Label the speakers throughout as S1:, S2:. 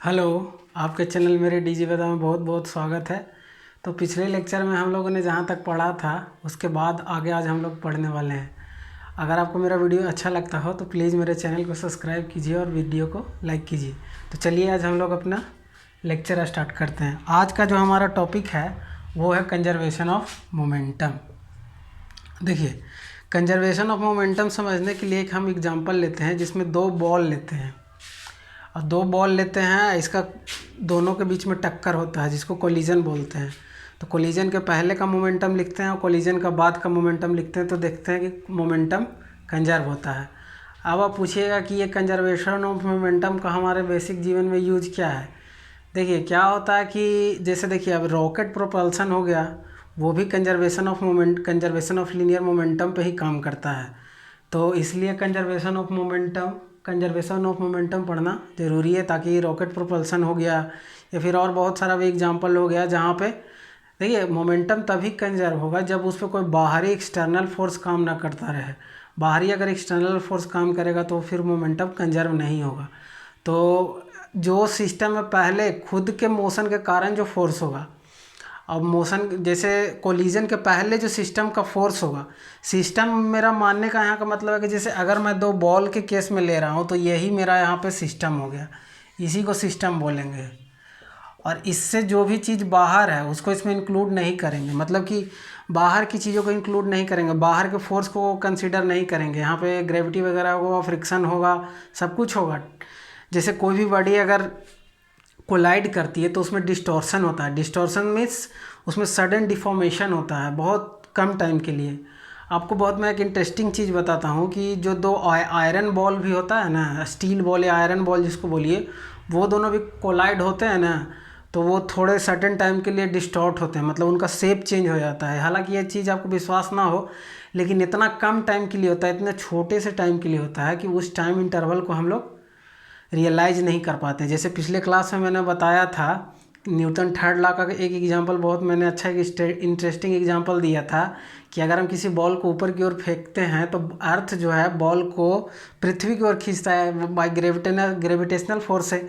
S1: Hello. आपके channel मेरे DG वेदा में बहुत बहुत स्वागत है। तो पिछले लेक्चर में हम लोगों ने जहाँ तक पढ़ा था उसके बाद आगे आज हम लोग पढ़ने वाले हैं। अगर आपको मेरा वीडियो अच्छा लगता हो तो प्लीज़ मेरे चैनल को सब्सक्राइब कीजिए और वीडियो को लाइक कीजिए। तो चलिए आज हम लोग अपना लेक्चर स्टार्ट करते हैं। आज का जो हमारा टॉपिक है वो है कंजर्वेशन ऑफ मोमेंटम। देखिए, कंजर्वेशन ऑफ मोमेंटम समझने के लिए एक हम एग्जांपल लेते हैं जिसमें दो बॉल लेते हैं और दो बॉल लेते हैं, इसका दोनों के बीच में टक्कर होता है जिसको कोलिजन बोलते हैं। तो कोलिजन के पहले का मोमेंटम लिखते हैं और कोलिजन का बाद का मोमेंटम लिखते हैं, तो देखते हैं कि मोमेंटम कंजर्व होता है। अब आप पूछिएगा कि ये कंजर्वेशन ऑफ मोमेंटम का हमारे बेसिक जीवन में यूज क्या है। देखिए क्या होता है कि जैसे देखिए अब रॉकेट प्रोपल्सन हो गया, वो भी कंजर्वेशन ऑफ लीनियर मोमेंटम पे ही काम करता है। तो इसलिए कंजर्वेशन ऑफ मोमेंटम पढ़ना ज़रूरी है, ताकि रॉकेट प्रोपल्सन हो गया या फिर और बहुत सारा भी एग्जांपल हो गया जहाँ पे देखिए मोमेंटम तभी कंजर्व होगा जब उस पर कोई बाहरी एक्सटर्नल फोर्स काम ना करता रहे। बाहरी अगर एक्सटर्नल फोर्स काम करेगा तो फिर मोमेंटम कंजर्व नहीं होगा। तो जो सिस्टम में पहले खुद के मोशन के कारण जो फोर्स होगा, अब मोशन जैसे कोलिजन के पहले जो सिस्टम का फोर्स होगा, सिस्टम मेरा मानने का यहाँ का मतलब है कि जैसे अगर मैं दो बॉल के केस में ले रहा हूँ तो यही मेरा यहाँ पे सिस्टम हो गया, इसी को सिस्टम बोलेंगे। और इससे जो भी चीज़ बाहर है उसको इसमें इंक्लूड नहीं करेंगे, मतलब कि बाहर की चीज़ों को इंक्लूड नहीं करेंगे, बाहर के फोर्स को कंसिडर नहीं करेंगे। यहाँ पे ग्रेविटी वगैरह होगा, फ्रिक्शन होगा, सब कुछ होगा। जैसे कोई भी बॉडी अगर कोलाइड करती है तो उसमें डिस्टॉर्शन होता है। डिस्टॉर्शन मीन्स उसमें सडन डिफॉर्मेशन होता है बहुत कम टाइम के लिए। आपको बहुत मैं एक इंटरेस्टिंग चीज़ बताता हूँ कि जो दो आयरन बॉल भी होता है ना, स्टील बॉल या आयरन बॉल जिसको बोलिए, वो दोनों भी कोलाइड होते हैं ना, तो वो थोड़े सर्टेन टाइम के लिए डिस्टॉर्ट होते हैं, मतलब उनका शेप चेंज हो जाता है। हालांकि ये चीज़ आपको विश्वास ना हो, लेकिन इतना कम टाइम के लिए होता है, इतने छोटे से टाइम के लिए होता है कि उस टाइम इंटरवल को हम लोग रियलाइज़ नहीं कर पाते। जैसे पिछले क्लास में मैंने बताया था, न्यूटन थर्ड लॉ का एक एग्जांपल बहुत मैंने अच्छा एक इंटरेस्टिंग एग्जांपल दिया था कि अगर हम किसी बॉल को ऊपर की ओर फेंकते हैं तो अर्थ जो है बॉल को पृथ्वी की ओर खींचता है बाय ग्रेविटेशनल फोर्स से।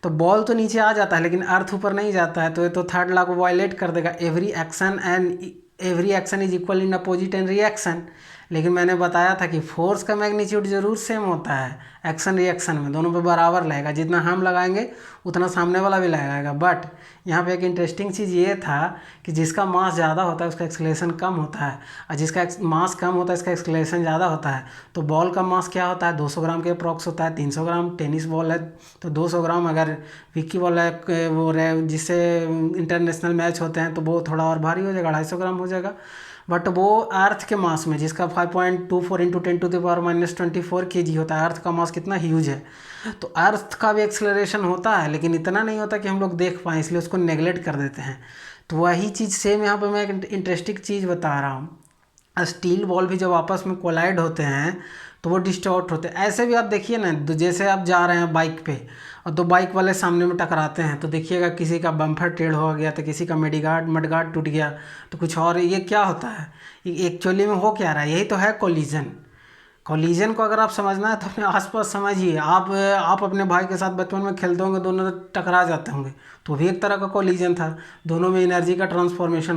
S1: तो बॉल तो नीचे आ जाता है लेकिन अर्थ ऊपर नहीं जाता है, तो ये तो थर्ड लॉ को वायलेट कर देगा। Every action is equal in opposite and reaction. लेकिन मैंने बताया था कि फोर्स का मैग्नीट्यूड जरूर सेम होता है, एक्शन रिएक्शन में दोनों पे बराबर लगेगा, जितना हम लगाएंगे उतना सामने वाला भी लगाएगा। बट यहाँ पे एक इंटरेस्टिंग चीज़ ये था कि जिसका मास ज़्यादा होता है उसका एक्सेलरेशन कम होता है, और जिसका मास कम होता है इसका एक्सेलरेशन ज़्यादा होता है। तो बॉल का मास क्या होता है, 200 ग्राम के अप्रॉक्स होता है, 300 ग्राम। टेनिस बॉल है तो 200 ग्राम। अगर विक्की बॉल है वो जिससे इंटरनेशनल मैच होते हैं तो वो थोड़ा और भारी हो जाएगा, 250 ग्राम हो जाएगा। बट वो अर्थ के मास में जिसका 5.24 इंटू 10⁻⁻24 kg होता है, अर्थ का मास कितना ह्यूज है, तो अर्थ का भी एक्सेलरेशन होता है लेकिन इतना नहीं होता कि हम लोग देख पाएँ, इसलिए उसको नेगलेक्ट कर देते हैं। तो वही चीज़ सेम यहाँ पे मैं एक इंटरेस्टिंग चीज़ बता रहा हूँ। स्टील बॉल भी जब आपस में कोलाइड होते हैं तो वो डिस्टॉर्ट होते हैं। ऐसे भी आप देखिए ना, जैसे आप जा रहे हैं बाइक पे और दो बाइक वाले सामने में टकराते हैं तो देखिएगा किसी का बम्पर टेढ़ हो गया तो किसी का मडगार्ड टूट गया तो कुछ और। ये क्या होता है, एक्चुअली में हो क्या रहा है, यही तो है कोलिजन। कोलिजन को अगर आप समझना है तो अपने आसपास समझिए। आप अपने भाई के साथ बचपन में खेलते होंगे, दोनों टकरा जाते होंगे, तो भी एक तरह का कोलिजन था। दोनों में एनर्जी का ट्रांसफॉर्मेशन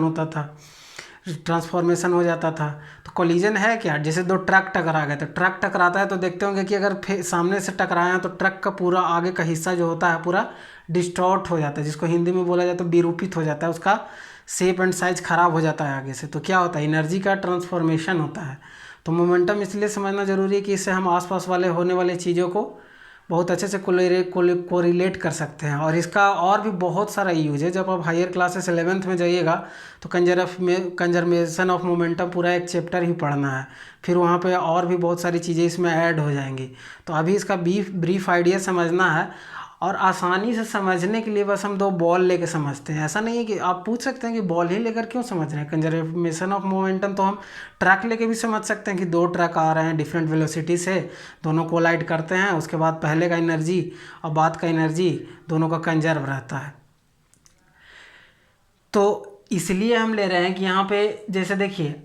S1: हो जाता था। तो कोलिजन है क्या, जैसे दो ट्रक टकरा गए तो ट्रक टकराता है तो देखते होंगे कि अगर सामने से टकराए हैं तो ट्रक का पूरा आगे का हिस्सा जो होता है पूरा डिस्टॉर्ट हो जाता है, जिसको हिंदी में बोला जाता है विरूपित हो जाता है, उसका शेप एंड साइज खराब हो जाता है आगे से। तो क्या होता है, एनर्जी का ट्रांसफॉर्मेशन होता है। तो मोमेंटम इसलिए समझना जरूरी है कि इससे हम आसपास वाले होने वाली चीज़ों को बहुत अच्छे से कोरिलेट कर सकते हैं। और इसका और भी बहुत सारा यूज है। जब आप हायर क्लासेस 11th में जाइएगा तो कंजर्वेशन ऑफ मोमेंटम पूरा एक चैप्टर ही पढ़ना है, फिर वहाँ पे और भी बहुत सारी चीज़ें इसमें ऐड हो जाएंगी। तो अभी इसका ब्रीफ आइडिया समझना है, और आसानी से समझने के लिए बस हम दो बॉल लेके समझते हैं। ऐसा नहीं है कि आप पूछ सकते हैं कि बॉल ही लेकर क्यों समझ रहे हैं। कंजर्वेशन ऑफ मोमेंटम तो हम ट्रक लेके भी समझ सकते हैं कि दो ट्रक आ रहे हैं डिफरेंट वेलोसिटी से, दोनों कोलाइड करते हैं, उसके बाद पहले का एनर्जी और बाद का एनर्जी दोनों का कंजर्व रहता है। तो इसलिए हम ले रहे हैं कि यहाँ पे जैसे देखिए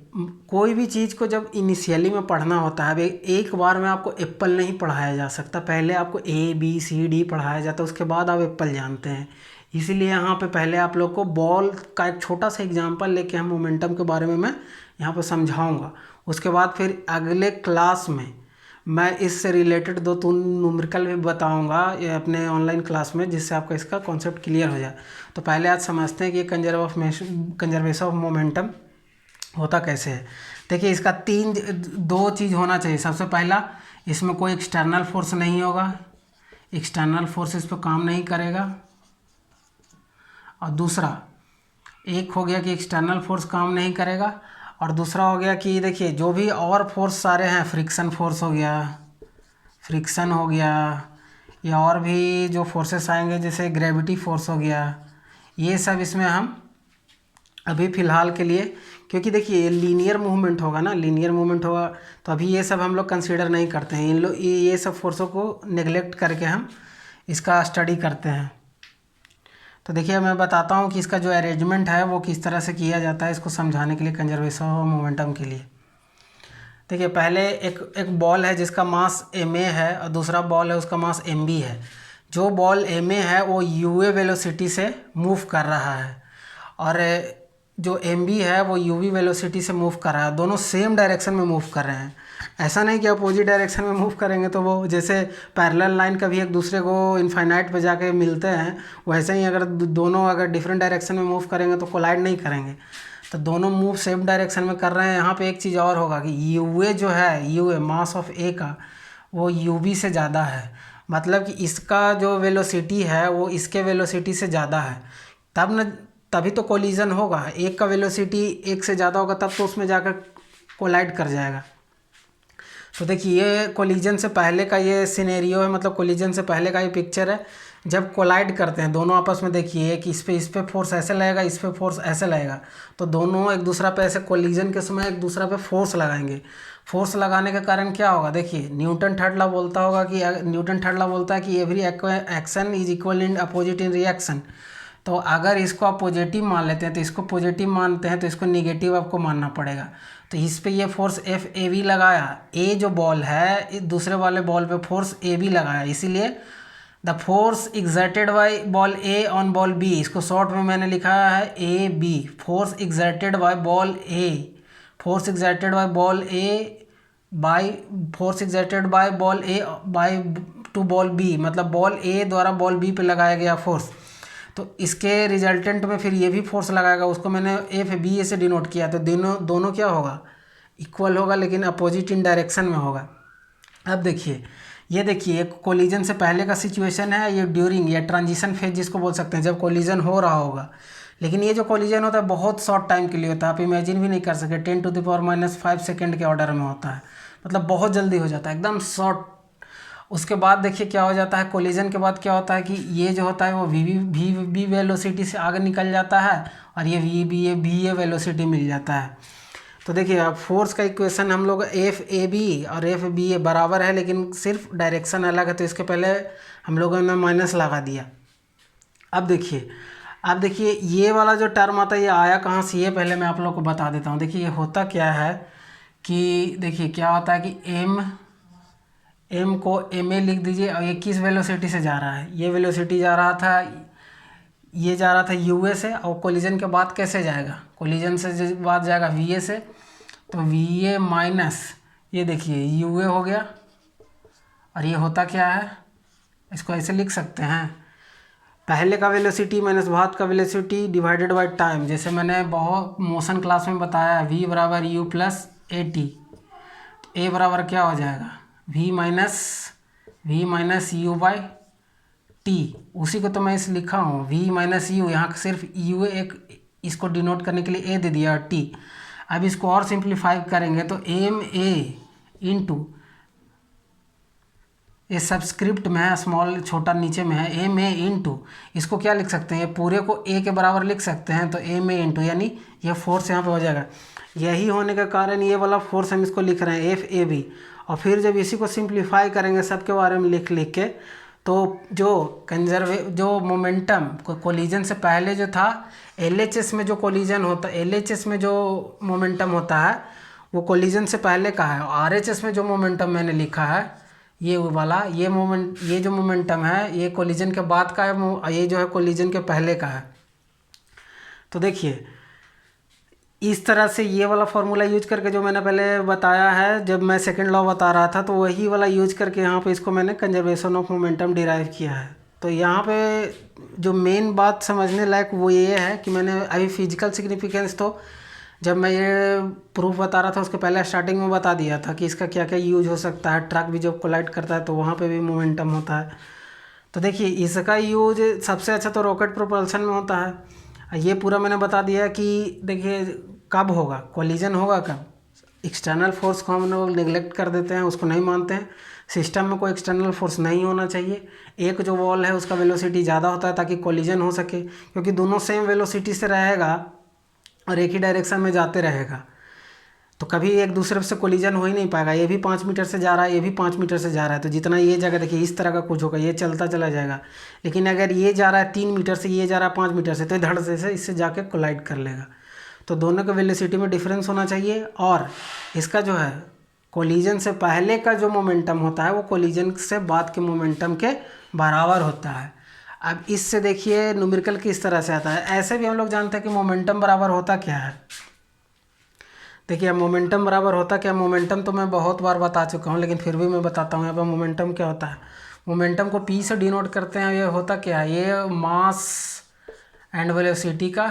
S1: कोई भी चीज़ को जब इनिशियली में पढ़ना होता है, अब एक बार में आपको एप्पल नहीं पढ़ाया जा सकता, पहले आपको ABCD पढ़ाया जाता है, उसके बाद आप एप्पल जानते हैं। इसीलिए यहाँ पे पहले आप लोग को बॉल का एक छोटा सा एग्जांपल लेके हम मोमेंटम के बारे में मैं यहाँ पे समझाऊंगा। उसके बाद फिर अगले क्लास में मैं इससे रिलेटेड 2-3 न्यूमेरिकल भी बताऊंगा ये अपने ऑनलाइन क्लास में, जिससे आपका इसका कॉन्सेप्ट क्लियर हो जाए। तो पहले आज समझते हैं कि कंजर्वेशन ऑफ मोमेंटम होता कैसे है। देखिए इसका दो चीज़ होना चाहिए। सबसे पहला, इसमें कोई एक्सटर्नल फोर्स नहीं होगा, एक्सटर्नल फोर्स इस पर काम नहीं करेगा। और दूसरा, एक हो गया कि एक्सटर्नल फोर्स काम नहीं करेगा, और दूसरा हो गया कि देखिए जो भी और फोर्स सारे हैं, फ्रिक्शन फोर्स हो गया, फ्रिक्शन हो गया, या और भी जो फोर्सेस आएंगे जैसे ग्रेविटी फोर्स हो गया, ये सब इसमें हम अभी फ़िलहाल के लिए, क्योंकि देखिए ये लीनियर मूवमेंट होगा ना, लीनियर मूवमेंट होगा तो अभी ये सब हम लोग कंसीडर नहीं करते हैं। ये सब फोर्सों को नेगलेक्ट करके हम इसका स्टडी करते हैं। तो देखिए मैं बताता हूँ कि इसका जो अरेंजमेंट है वो किस तरह से किया जाता है, इसको समझाने के लिए कंजर्वेशन ऑफ मोमेंटम के लिए। देखिए पहले एक बॉल है जिसका मास ma है, और दूसरा बॉल है उसका मास mb है। जो बॉल ma है वो uv वेलोसिटी से मूव कर रहा है, और जो mb है वो uv वेलोसिटी से मूव कर रहा है। दोनों सेम डायरेक्शन में मूव कर रहे हैं। ऐसा नहीं कि अपोजिट डायरेक्शन में मूव करेंगे तो वो जैसे पैरेलल लाइन कभी एक दूसरे को इनफाइनाइट पे जाके मिलते हैं, वैसे ही अगर दोनों अगर डिफरेंट डायरेक्शन में मूव करेंगे तो कोलाइड नहीं करेंगे। तो दोनों मूव सेम डायरेक्शन में कर रहे हैं। यहाँ पे एक चीज़ और होगा कि यूए जो है, यूए मास ऑफ ए का, वो यूबी से ज़्यादा है। मतलब कि इसका जो वेलोसिटी है वो इसके वेलोसिटी से ज़्यादा है, तभी तो कोलिजन होगा। एक का वेलोसिटी एक से ज़्यादा होगा तब तो उसमें जाकर कोलाइड कर जाएगा। तो देखिए ये कोलिजन से पहले का ये सिनेरियो है, मतलब कोलिजन से पहले का ये पिक्चर है। जब कोलाइड करते हैं दोनों आपस में, देखिए कि इस पे फोर्स ऐसे लगेगा, इस पे फोर्स ऐसे लगेगा, तो दोनों एक दूसरा पे ऐसे कोलिजन के समय एक दूसरा पे फोर्स लगाएंगे। फोर्स लगाने के कारण क्या होगा, देखिए न्यूटन थर्ड लॉ बोलता है कि every action is equal in opposite in reaction. तो अगर इसको आप पॉजिटिव मान लेते हैं तो इसको पॉजिटिव मानते हैं, तो इसको निगेटिव आपको मानना पड़ेगा। तो इस पे ये फोर्स FAB लगाया, ए जो बॉल है दूसरे वाले बॉल पे फोर्स AB लगाया, इसीलिए the force exerted by ball A on ball B, इसको शॉर्ट में मैंने लिखा है AB, force exerted by ball A, force exerted by ball A by two ball B, मतलब बॉल A द्वारा बॉल B पे लगाया गया फोर्स। तो इसके रिजल्टेंट में फिर ये भी फोर्स लगाएगा, उसको मैंने FBA से डिनोट किया। तो दोनों क्या होगा, इक्वल होगा, लेकिन अपोजिट इन डायरेक्शन में होगा। अब देखिए ये देखिए एक कोलिजन से पहले का सिचुएशन है, ये ड्यूरिंग या ट्रांजिशन फेज जिसको बोल सकते हैं, जब कोलिजन हो रहा होगा। लेकिन ये जो कोलिजन होता है बहुत शॉर्ट टाइम के लिए होता है, आप इमेजिन भी नहीं कर सके, 10⁻⁻5 सेकेंड के ऑर्डर में होता है, मतलब बहुत जल्दी हो जाता है, एकदम शॉर्ट। उसके बाद देखिए क्या हो जाता है, कोलिजन के बाद क्या होता है कि ये जो होता है वो वी वेलोसिटी से आगे निकल जाता है, और ये VA वेलोसिटी मिल जाता है। तो देखिए अब फोर्स का इक्वेशन हम लोग FAB और FBA बराबर है, लेकिन सिर्फ डायरेक्शन अलग है, तो इसके पहले हम लोगों ने माइनस लगा दिया। अब देखिए ये वाला जो टर्म आता है ये आया कहाँ से, ये पहले मैं आप लोग को बता देता हूँ। देखिए ये होता क्या है कि देखिए क्या होता है कि m को ma लिख दीजिए, और ये किस वेलोसिटी से जा रहा है, ये वेलोसिटी जा रहा था UA से, और कोलिजन के बाद कैसे जाएगा, कोलिजन से बाद जाएगा VA से, तो VA माइनस ये देखिए UA हो गया। और ये होता क्या है, इसको ऐसे लिख सकते हैं, पहले का वेलोसिटी माइनस बाद का वेलोसिटी डिवाइडेड बाय टाइम। जैसे मैंने बहुत मोशन क्लास में बताया V बराबर U प्लस AT, तो A बराबर क्या हो जाएगा, V minus U by T। उसी को तो मैं इस लिखा हूँ V माइनस U, यहाँ सिर्फ U एक इसको डिनोट करने के लिए A दे दिया और T। अब इसको और सिंप्लीफाई करेंगे तो MA इंटू, ये सब्सक्रिप्ट में है, स्मॉल छोटा नीचे में है, MA इंटू, इसको क्या लिख सकते हैं, ये पूरे को A के बराबर लिख सकते हैं, तो MA इंटू, यानी ये फोर्स यहाँ पे हो जाएगा। यही होने के कारण ये वाला फोर्स हम इसको लिख रहे हैं FAB। और फिर जब इसी को सिंप्लीफाई करेंगे सबके बारे में लिख के, तो जो मोमेंटम कोलिजन से पहले जो था, एलएचएस में जो कोलिजन होता है, एलएचएस में जो मोमेंटम होता है वो कोलिजन से पहले का है। आरएचएस में जो मोमेंटम मैंने लिखा है ये वाला, ये जो मोमेंटम है ये कोलिजन के बाद का है, ये जो है कोलिजन के पहले का है। तो देखिए इस तरह से ये वाला फार्मूला यूज करके जो मैंने पहले बताया है, जब मैं सेकंड लॉ बता रहा था, तो वही वाला यूज करके यहाँ पे इसको मैंने कंजर्वेशन ऑफ मोमेंटम डिराइव किया है। तो यहाँ पे जो मेन बात समझने लायक वो ये है कि मैंने अभी फिजिकल सिग्निफिकेंस तो जब मैं ये प्रूफ बता रहा था उसके पहले स्टार्टिंग में बता दिया था कि इसका क्या क्या यूज हो सकता है। ट्रक भी जब कोलाइड करता है तो वहाँ पे भी मोमेंटम होता है। तो देखिए इसका यूज सबसे अच्छा तो रॉकेट प्रोपल्सन में होता है। ये पूरा मैंने बता दिया कि देखिए कब होगा कोलिजन, होगा कब, एक्सटर्नल फोर्स को हम लोग निगलेक्ट कर देते हैं, उसको नहीं मानते हैं। सिस्टम में कोई एक्सटर्नल फोर्स नहीं होना चाहिए। एक जो वॉल है उसका वेलोसिटी ज़्यादा होता है ताकि कोलिजन हो सके, क्योंकि दोनों सेम वेलोसिटी से रहेगा और एक ही डायरेक्शन में जाते रहेगा तो कभी एक दूसरे से कोलिजन हो ही नहीं पाएगा। ये भी 5 मीटर से जा रहा है, ये भी 5 मीटर से जा रहा है, तो जितना ये जगह देखिए इस तरह का कुछ होगा, ये चलता चला जाएगा। लेकिन अगर ये जा रहा है 3 मीटर से, ये जा रहा है 5 मीटर से, तो धड़ से इससे जाके कोलाइड कर लेगा। तो दोनों के वेलोसिटी में डिफरेंस होना चाहिए। और इसका जो है कोलिजन से पहले का जो मोमेंटम होता है वो कोलिजन से बाद के मोमेंटम के बराबर होता है। अब इससे देखिए न्यूमेरिकल किस तरह से आता है। ऐसे भी हम लोग जानते हैं कि मोमेंटम बराबर होता क्या है। देखिए मोमेंटम बराबर होता क्या, मोमेंटम तो मैं बहुत बार बता चुका हूँ लेकिन फिर भी मैं बताता हूँ। यहाँ पर मोमेंटम क्या होता है, मोमेंटम को पी से डिनोट करते हैं। ये होता क्या है, ये मास एंड वेलोसिटी का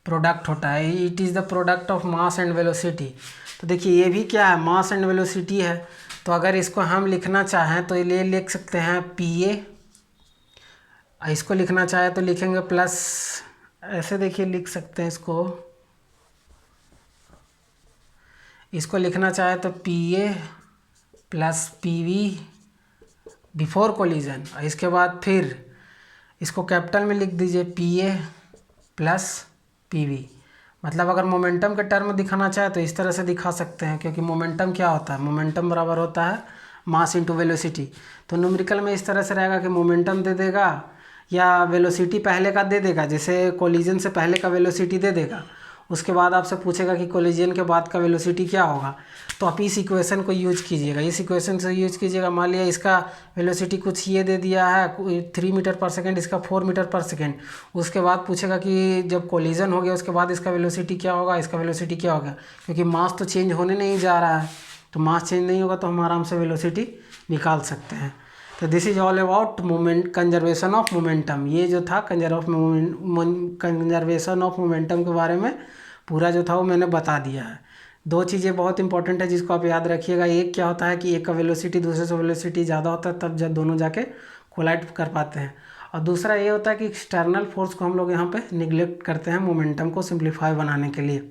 S1: प्रोडक्ट होता है। It is the product of mass and velocity. तो देखिए ये भी क्या है, मास एंड वेलोसिटी है। तो अगर इसको हम लिखना चाहें तो ये लिख सकते हैं पी ए। इसको लिखना चाहे तो लिखेंगे प्लस, ऐसे देखिए लिख सकते हैं इसको लिखना चाहे तो P A plus P V before collision. इसके बाद फिर इसको कैपिटल में लिख दीजिए P A plus P V. मतलब अगर मोमेंटम के टर्म दिखाना चाहे तो इस तरह से दिखा सकते हैं, क्योंकि मोमेंटम क्या होता है, मोमेंटम बराबर होता है मास इंटू वेलोसिटी। तो न्यूमेरिकल में इस तरह से रहेगा कि मोमेंटम दे देगा या वेलोसिटी पहले का दे देगा, जैसे कोलिजन से पहले का वेलोसिटी दे देगा, उसके बाद आपसे पूछेगा कि कोलिजन के बाद का वेलोसिटी क्या होगा। तो आप इस इक्वेशन को यूज कीजिएगा, इस इक्वेशन से यूज कीजिएगा। मान लिया इसका वेलोसिटी कुछ ये दे दिया है 3 मीटर पर सेकेंड, इसका 4 मीटर पर सेकेंड। उसके बाद पूछेगा कि जब कोलिजन हो गया उसके बाद इसका वेलोसिटी क्या होगा, इसका वेलोसिटी क्या होगा। क्योंकि मास तो चेंज होने नहीं जा रहा है, तो मास चेंज नहीं होगा तो हम आराम से वेलोसिटी निकाल सकते हैं। तो this is all about moment conservation of momentum. ये जो था कंजर्वेशन ऑफ मोमेंटम के बारे में पूरा जो था वो मैंने बता दिया है। 2 चीज़ें बहुत इंपॉर्टेंट है जिसको आप याद रखिएगा। एक क्या होता है कि एक का वेलोसिटी दूसरे से वेलोसिटी ज़्यादा होता है, तब जब दोनों जाके कोलाइड कर पाते हैं। और दूसरा ये होता है कि एक्सटर्नल फोर्स को हम लोग यहाँ पे निगलेक्ट करते हैं मोमेंटम को सिंप्लीफाई बनाने के लिए।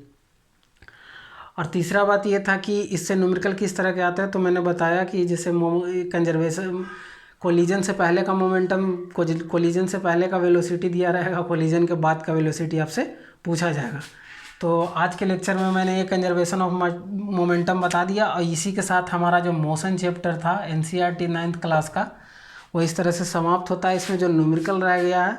S1: और तीसरा बात ये था कि इससे न्यूमेरिकल किस तरह के आते हैं, तो मैंने बताया कि जैसे कंजर्वेशन कोलिजन से पहले का मोमेंटम, कोलिजन से पहले का वेलोसिटी दिया रहेगा, कोलिजन के बाद का वेलोसिटी आपसे पूछा जाएगा। तो आज के लेक्चर में मैंने ये कंजर्वेशन ऑफ मोमेंटम बता दिया। और इसी के साथ हमारा जो मोशन चैप्टर था एनसीईआरटी 9th क्लास का वो इस तरह से समाप्त होता है। इसमें जो न्यूमेरिकल रह गया है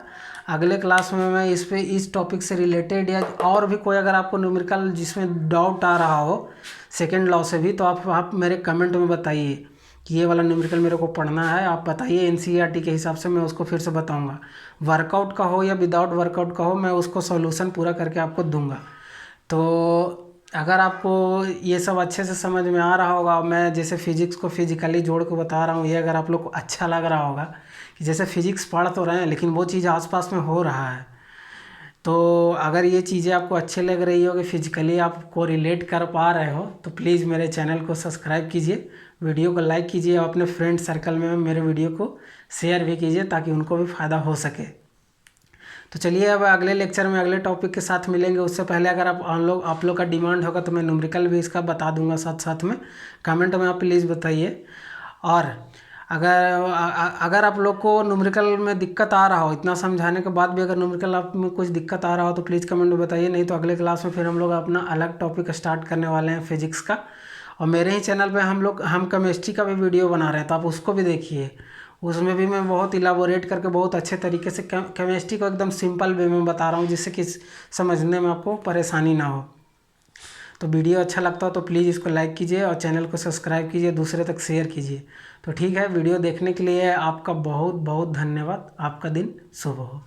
S1: अगले क्लास में मैं इस टॉपिक से रिलेटेड या और भी कोई अगर आपको न्यूमेरिकल जिसमें डाउट आ रहा हो सेकेंड लॉ से भी, तो आप मेरे कमेंट में बताइए कि ये वाला न्यूमेरिकल मेरे को पढ़ना है। आप बताइए एनसीईआरटी के हिसाब से मैं उसको फिर से बताऊंगा। वर्कआउट का हो या विदाउट वर्कआउट का हो, मैं उसको सॉल्यूशन पूरा करके आपको दूंगा। तो अगर आपको ये सब अच्छे से समझ में आ रहा होगा, मैं जैसे फिजिक्स को फिजिकली जोड़ के बता रहा हूँ, ये अगर आप लोग को अच्छा लग रहा होगा कि जैसे फिजिक्स पढ़ तो रहे हैं लेकिन वो चीज़ आसपास में हो रहा है, तो अगर ये चीज़ें आपको अच्छी लग रही हो कि फिजिकली आपको रिलेट कर पा रहे हो, तो प्लीज़ मेरे चैनल को सब्सक्राइब कीजिए, वीडियो को लाइक कीजिए और अपने फ्रेंड सर्कल में मेरे वीडियो को शेयर भी कीजिए ताकि उनको भी फ़ायदा हो सके। तो चलिए अब अगले लेक्चर में अगले टॉपिक के साथ मिलेंगे। उससे पहले अगर आप लोग का डिमांड होगा तो मैं न्यूमेरिकल भी इसका बता दूंगा साथ साथ में। कमेंट में आप प्लीज़ बताइए। और अगर आप लोग को न्यूमेरिकल में दिक्कत आ रहा हो, इतना समझाने के बाद भी अगर न्यूमेरिकल आप में कुछ दिक्कत आ रहा हो तो प्लीज़ कमेंट में बताइए। नहीं तो अगले क्लास में फिर हम लोग अपना अलग टॉपिक स्टार्ट करने वाले हैं फिजिक्स का। और मेरे ही चैनल पे हम केमिस्ट्री का भी वीडियो बना रहे हैं, तो आप उसको भी देखिए। उसमें भी मैं बहुत इलाबोरेट करके बहुत अच्छे तरीके से केमिस्ट्री को एकदम सिंपल वे में बता रहा हूँ, जिससे कि समझने में आपको परेशानी ना हो। तो वीडियो अच्छा लगता हो तो प्लीज़ इसको लाइक कीजिए और चैनल को सब्सक्राइब कीजिए, दूसरे तक शेयर कीजिए। तो ठीक है, वीडियो देखने के लिए आपका बहुत बहुत धन्यवाद। आपका दिन शुभ हो।